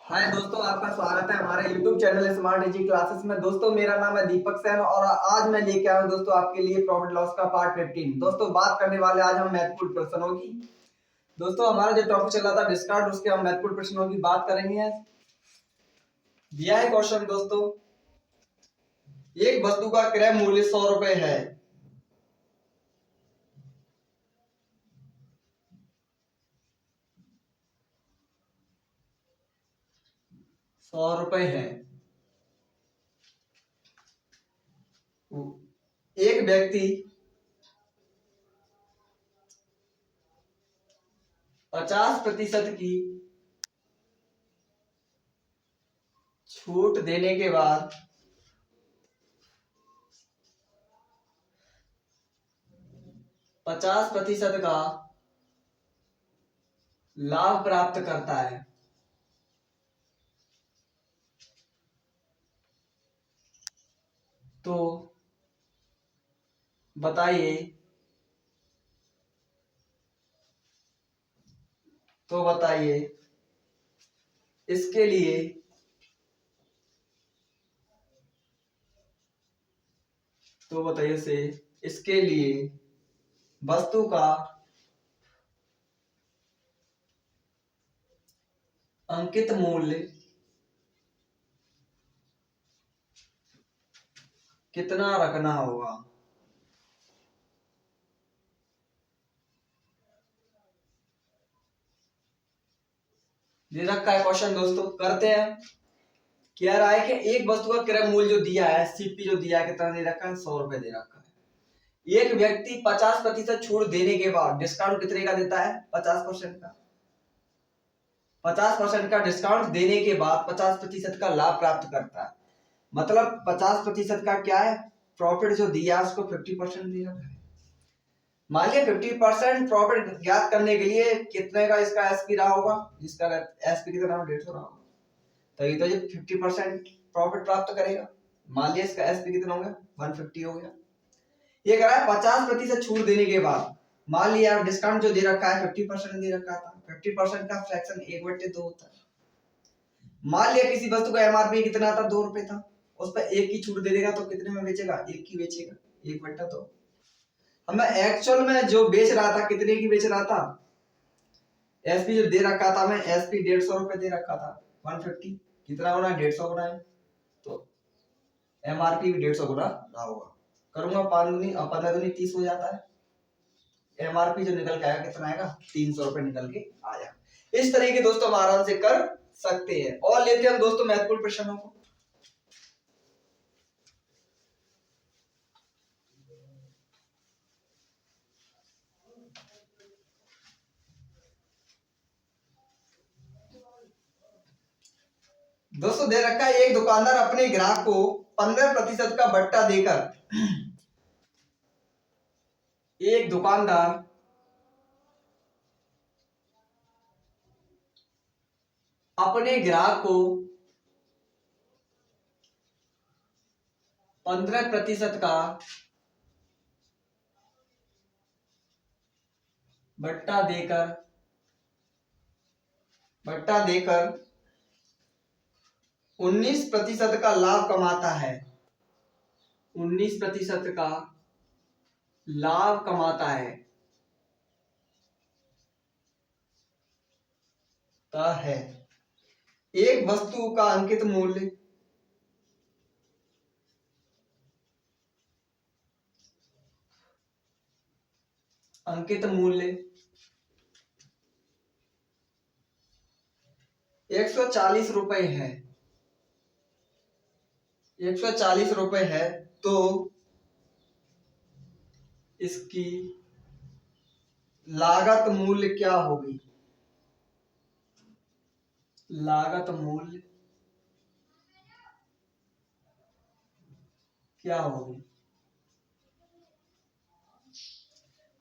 हाय दोस्तों, आपका स्वागत है हमारे YouTube channel smart easy classes में। दोस्तों, मेरा नाम है दीपक सैन और आज मैं लेके आया हूं दोस्तों आपके लिए प्रॉफिट लॉस का पार्ट 15। दोस्तों, बात करने वाले आज हम महत्वपूर्ण प्रश्नों की। दोस्तों, हमारा जो टॉपिक चल रहा था डिस्काउंट, उसके हम महत्वपूर्ण प्रश्नों की बात करेंगे। दिया है क्वेश्चन दोस्तों, एक वस्तु का क्रय मूल्य 100 रुपए है। ₹100 है। एक व्यक्ति 50% की छूट देने के बाद 50% का लाभ प्राप्त करता है। तो बताइए इसके लिए इसके लिए वस्तु का अंकित मूल्य कितना रखना होगा। दे रखा है क्वेश्चन दोस्तों, करते हैं। कह रहा है कि एक वस्तु का क्रय मूल्य जो दिया है, सीपी जो दिया है, कितना दे रखा है, 100 रुपए दे रखा है। एक व्यक्ति 50% छूट देने के बाद डिस्काउंट कितने का देता है, 50% का। 50% का डिस्काउंट देने के बाद 50% का लाभ प्राप्त करता है। मतलब 50% का क्या है, प्रॉफिट जो दिया उसको 50% दे रखा है। मान लिया 50% प्रॉफिट ज्ञात करने के लिए कितने का इसका एसपी रहा होगा, जिसका एसपी कितना 150 रहा होगा, तभी तो ये 50% प्रॉफिट प्राप्त करेगा। मान लिया इसका एसपी कितना हो गया, 150 हो गया। ये कह रहा है 50% छूट देने के बाद, मान लिया डिस्काउंट जो दे रखा है 50% दे रखा था, 50% का फ्रैक्शन 1/2 होता है। मान लिया किसी वस्तु का एमआरपी कितना था, 2 रुपए था, उस पर 1 की छूट दे देगा तो कितने में बेचेगा, 1 की बेचेगा, 1/2। हमें एक्चुअल में जो बेच रहा था कितने की बेच रहा था, एसपी जो दे रखा था, मैं एसपी 150 रुपए दे रखा था, 150 कितना होना है, 150 गुना है, तो एमआरपी भी 150 गुना रहा होगा। करूंगा 5 दूनी 15 दूनी 30 हो जाता है। एमआरपी जो निकल के आएगा कितना आएगा, 300 रुपए निकल के आया। इस तरीके दोस्तों हम आराम से कर सकते हैं। और लेते हैं हम दोस्तों महत्वपूर्ण प्रश्नों को। दोस्तों, दे रखा है एक दुकानदार अपने ग्राहक को 15% का बट्टा देकर एक दुकानदार अपने ग्राहक को 15% का बट्टा देकर 19% का लाभ कमाता है। 19% का लाभ कमाता है एक वस्तु का अंकित मूल्य ₹140 है। 140 रुपए है, तो इसकी लागत मूल्य क्या होगी, लागत मूल्य क्या होगी।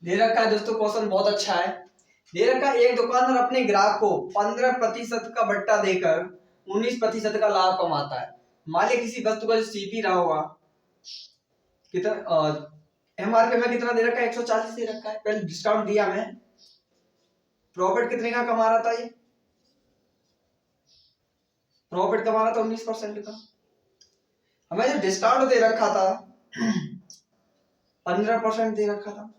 दे रखा है दोस्तों, क्वेश्चन बहुत अच्छा है। दे रखा है एक दुकानदार अपने ग्राहक को 15% का बट्टा देकर 19% का लाभ कमाता है। मान लिया किसी वस्तु का जो सीपी रहा होगा कितना, एमआरपी में कितना दे रखा है, 140 दे रखा है, पहले डिस्काउंट दिया मैं, प्रॉफिट कितने का कमा रहा था ये, प्रॉफिट कमाना था 19% का। हमें जो डिस्काउंट दे रखा था 15% दे रखा था।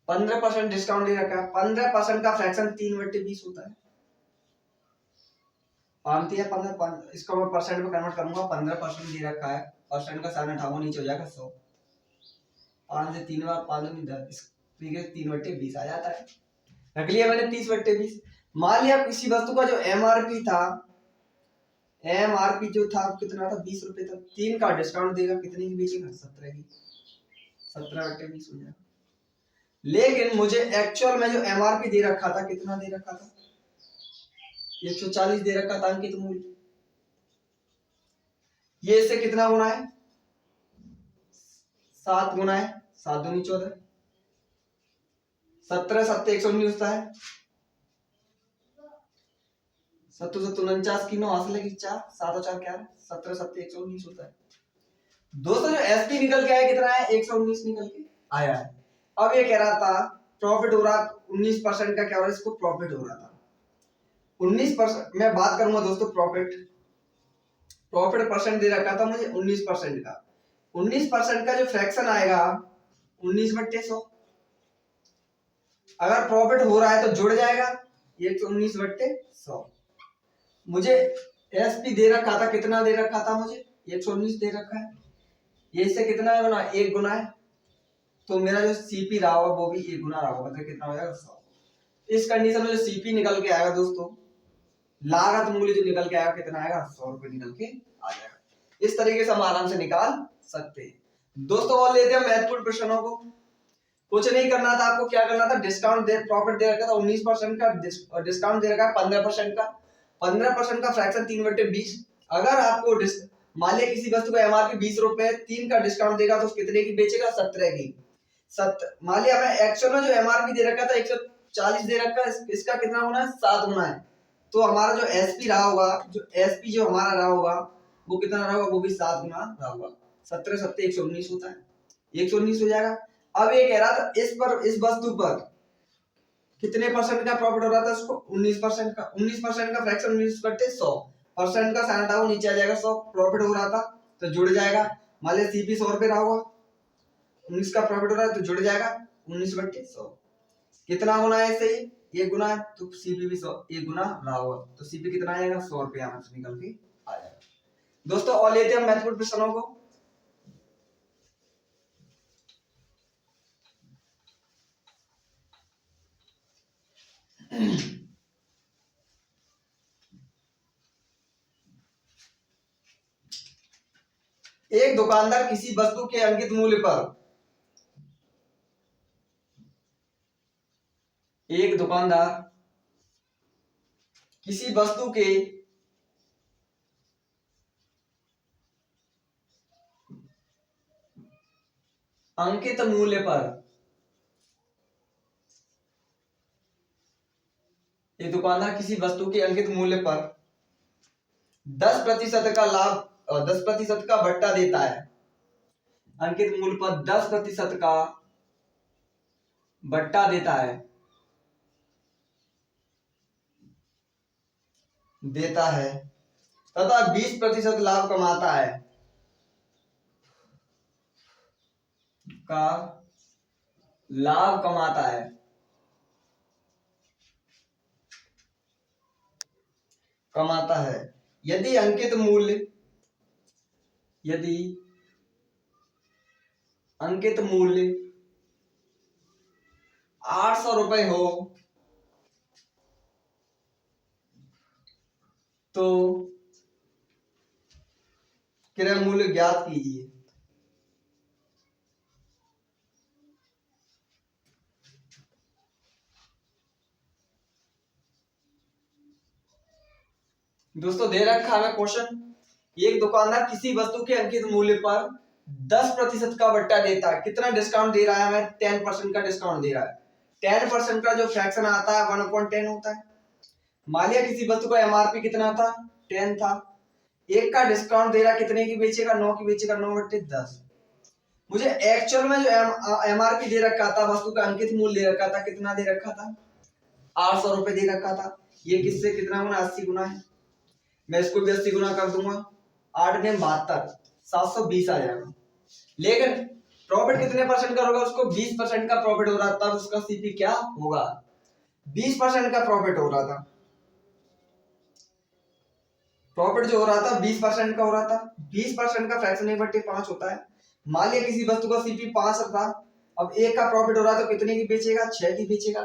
%15 डिस्काउंट दे रखा है। 15% का फ्रैक्शन 3/20 होता है। पामती है 15, इसको मैं परसेंट में कन्वर्ट करूंगा। 15% दे रखा है, परसेंट का साइन हटाऊंगा, नीचे हो जाएगा 100। 5 से 3 बार 5 नहीं 10, 3/20 आ जाता है। रख लिया मैंने 30/20। मान लिया किसी वस्तु का जो एमआरपी था, एमआरपी जो था कितना था, 20 रुपए था। 3 का डिस्काउंट देगा, कितने की बेचेगा, 17 की। 17/20 हो जाएगा। लेकिन मुझे एक्चुअल में जो एमआरपी दे रखा था, कितना दे रखा था, 140 दे रखा था अंकित मूल्य। ये इससे कितना गुना है, 7 गुना है। 7 दूनी 14, 17 7 119 होता है। 7 7 49 की 9 हासिल की 4, 7 और 4 क्या है, 17 7 119 होता है। दोस्तों जो एसपी निकल के आया कितना है, 119 निकल के आया है। अब ये कह रहा था प्रॉफिट हो रहा 19% का, क्या हो रहा है, इसको प्रॉफिट हो रहा था 19%। मैं बात करूंगा दोस्तों प्रॉफिट परसेंट दे रखा था मुझे 19% का। 19% का जो फ्रैक्शन आएगा 19/100। अगर प्रॉफिट हो रहा है तो जुड़ जाएगा 119/100। मुझे एसपी दे रखा था, कितना दे रखा था मुझे, 119 दे रखा है। ये इससे कितना है गुना, 1 गुना है। तो मेरा जो सीपी रहा होगा वो भी 1 गुना रहा होगा, तो कितना हो जाएगा 100। इस कंडीशन में जो सीपी निकल के आएगा दोस्तों, लागत मूल्य जो निकल के आएगा कितना आएगा, 100 रुपए निकल के आ जाएगा। इस तरीके से हम आराम से निकाल सकते हैं। दोस्तों और लेते हैं महत्वपूर्ण प्रश्नों को। कुछ नहीं करना था आपको, क्या करना था, डिस्काउंट दे, प्रॉफिट दे रखा था 19% का, डिस्काउंट दे रखा है 15% का। 15% का फ्रैक्शन 3/20। अगर आपको मान लिया किसी वस्तु का एमआरपी 20 रुपए, 3 का डिस्काउंट देगा तो कितने की बेचेगा, 17 की। मान लिया मैं एक्चुअल में जो एमआरपी दे रखा था 140 दे रखा है, इसका कितना गुना है, 7 गुना है। तो हमारा जो एसपी रहा होगा, जो एसपी जो हमारा रहा होगा वो कितना रहा होगा, वो भी 7 गुना रहा होगा। 17 7 119 होता है, 119 हो जाएगा। अब ये कह रहा था इस वस्तु पर कितने परसेंट का प्रॉफिट हो रहा था, उसको 19% का। 19% का फ्रैक्शन 19/100, परसेंट का साइन हटाओ, नीचे आ जाएगा 100। प्रॉफिट हो रहा था तो जुड़ जाएगा। मान लिया सीपी 100 रुपए रहा होगा, 19 का प्रॉफिट हो रहा है तो जुड़ जाएगा 19/100। कितना गुना है इससे, 1 गुना है, तो सीपी भी 100 1 गुना रहा होगा, तो सीपी कितना आएगा, 100 रुपए यहाँ से निकल के आ जाएगा। दोस्तों और लेते हैं महत्वपूर्ण प्रश्नों को। एक दुकानदार किसी वस्तु के अंकित मूल्य पर, एक दुकानदार किसी वस्तु के अंकित मूल्य पर, एक दुकानदार किसी वस्तु के अंकित मूल्य पर 10% का लाभ, 10% का बट्टा देता है। अंकित मूल्य पर 10% का बट्टा देता है, तथा 20% लाभ कमाता है, लाभ कमाता है। यदि अंकित मूल्य 800 रुपए हो तो क्रय मूल्य ज्ञात कीजिए। दोस्तों दे रखा है क्वेश्चन, एक दुकानदार किसी वस्तु के अंकित मूल्य पर 10% का बट्टा देता है। कितना डिस्काउंट दे रहा है हमें, 10% का डिस्काउंट दे रहा है। 10% का जो फ्रैक्शन आता है 1/10 होता है। मान लिया किसी वस्तु का एमआरपी कितना था, 10 था। 1 का डिस्काउंट दे रहा है, कितने की बेचेगा, 9 की बेचेगा, 9/10। मुझे एक्चुअल में जो एमआरपी दे रखा था, वस्तु का अंकित मूल्य दे रखा था, कितना दे रखा था? 800 रुपए दे रखा था। ये किससे कितना गुना? 80 गुना है। मैं इसको भी 80 गुना कर दूंगा, 8 ने 72, 720 आ जाएगा। लेकिन प्रॉफिट कितने परसेंट का होगा? उसको 20% का प्रॉफिट हो रहा था, तब उसका सीपी क्या होगा? 20% का प्रॉफिट हो रहा था। प्रॉफिट जो हो रहा था 20% का हो रहा था। 20% का फ्रैक्शन 1/5 होता है। मान लिया किसी वस्तु का सीपी 5 था, अब 1 का प्रॉफिट हो रहा है तो कितने की बेचेगा? 6 की बेचेगा।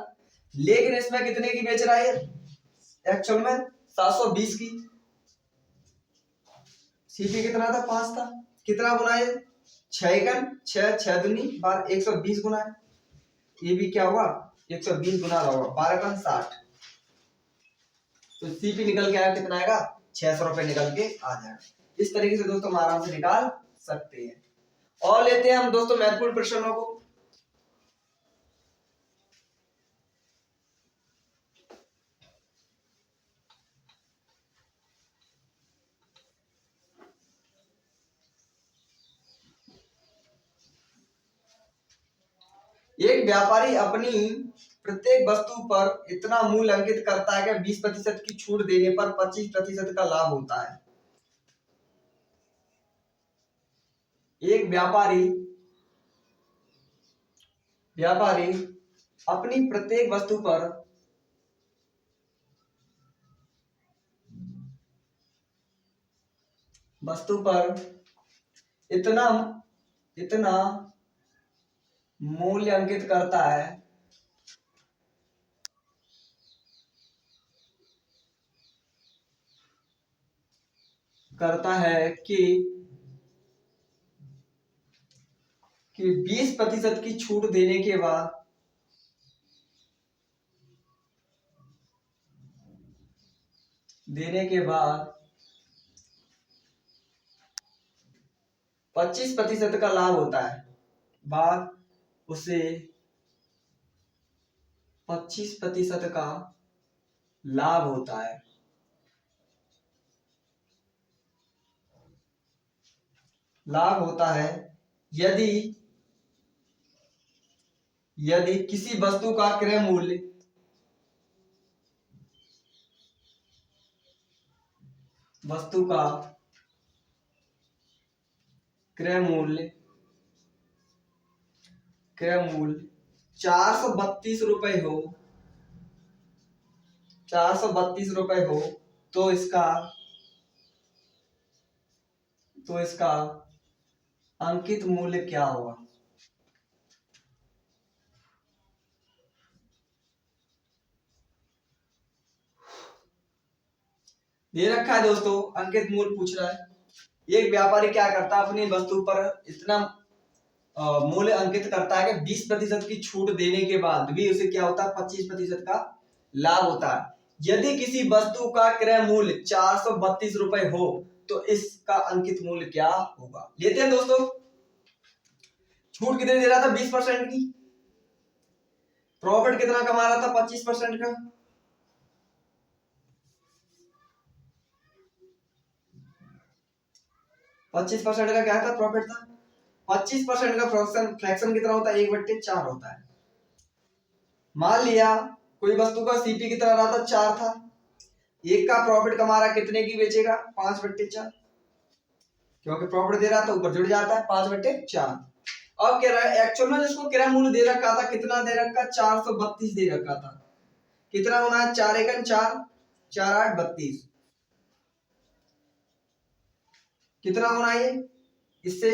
लेकिन इसमें कितने की बेच रहा है? एक्चुअल में 720 की। सीपी कितना था? 5 था। कितना गुना है? 6 6 6 दूनी 12, 120 गुना है। ये भी क्या हुआ? 120 गुना होगा, 12 60। तो सीपी निकल के आया, कितना आएगा? 600 रुपए निकल के आ जाएगा। इस तरीके से दोस्तों हम आराम से निकाल सकते हैं। और लेते हैं हम दोस्तों महत्वपूर्ण प्रश्नों को। एक व्यापारी अपनी प्रत्येक वस्तु पर इतना मूल्य अंकित करता है कि 20% की छूट देने पर 25% का लाभ होता है। एक व्यापारी अपनी प्रत्येक वस्तु पर इतना इतना मूल्य अंकित करता है कि 20% की छूट देने के बाद 25% का लाभ होता है। बाद उसे 25% का लाभ होता है। यदि किसी वस्तु का क्रय मूल्य 432 रुपए हो, 432 रुपए हो, तो इसका अंकित मूल्य क्या होगा? दे रखा है दोस्तों, अंकित मूल्य पूछ रहा है। एक व्यापारी क्या करता है? अपनी वस्तु पर इतना मूल्य अंकित करता है कि 20% की छूट देने के बाद भी उसे क्या होता है? 25% का लाभ होता है। यदि किसी वस्तु का क्रय मूल्य 432 रुपए हो तो इसका अंकित मूल्य क्या होगा? लेते हैं दोस्तों। छूट कितने दे रहा था? 20% की। प्रॉफिट कितना कमा रहा था? 25% का। 25% का क्या था? प्रॉफिट था। 25% का फ्रैक्शन कितना होता है? 1/4 होता है। मान लिया कोई वस्तु का सीपी कितना रहा था? 4 था। 1 का प्रॉफिट कमा रहा, कितने की बेचेगा? 5/4। क्योंकि प्रॉफिट दे रहा था, ऊपर जुड़ जाता है 5/4। अब कह रहा है एक्चुअल में जिसको क्रय मूल्य दे रखा था, कितना दे रखा? 432 दे रखा था। कितना होना है? 4 एकन 4, 4 8 32। कितना होना है? इससे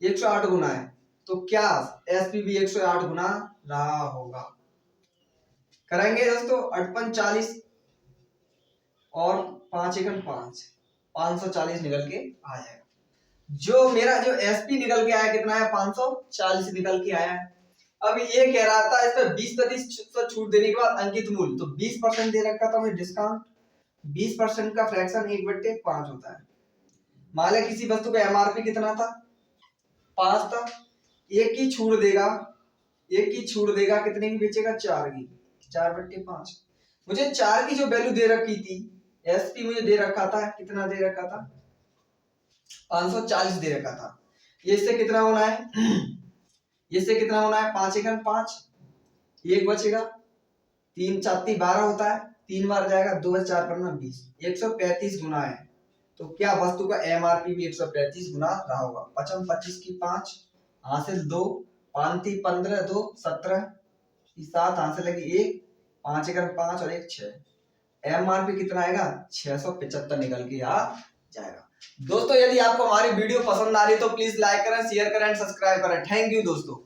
108 गुना है। तो क्या एसपी भी 108 गुना रहा होगा? करेंगे दोस्तों। 8 40 और 5 एकन 5, 540 निकल के आ जाएगा। जो एसपी निकल के आया कितना है? 540 निकल के आया है। अब ये कह रहा था इस पर 20% छूट देने के बाद अंकित मूल्य, तो 20% दे रखा था मुझे डिस्काउंट। 20% का फ्रैक्शन 1/5 होता है। मान लिया किसी वस्तु का एमआरपी कितना था? 5 था। एक की छूट देगा, कितने की बेचेगा? 4 की। 4/5। मुझे 4 की जो वैल्यू दे रखी थी, एसपी मुझे दे रखा था, कितना दे रखा था? 540 दे रखा था। ये इससे कितना होना है, ये इससे कितना होना है, 5 एकम 5, एक बचेगा, 3 4 12 होता है, 3 बार जाएगा, 2 4 20, 135 गुना है। तो क्या वस्तु का एमआरपी भी 135 गुना रहा होगा। 5 25 की 5, हासिल 2, 5 3 15 2 17 की 7, हासिल लगी 1, 5 एकम 5 और 1 6, एमआरपी कितना आएगा, 675 निकल के आ जाएगा। दोस्तों यदि आपको हमारी वीडियो पसंद आ रही तो प्लीज लाइक करें, शेयर करें एंड सब्सक्राइब करें। थैंक यू दोस्तों।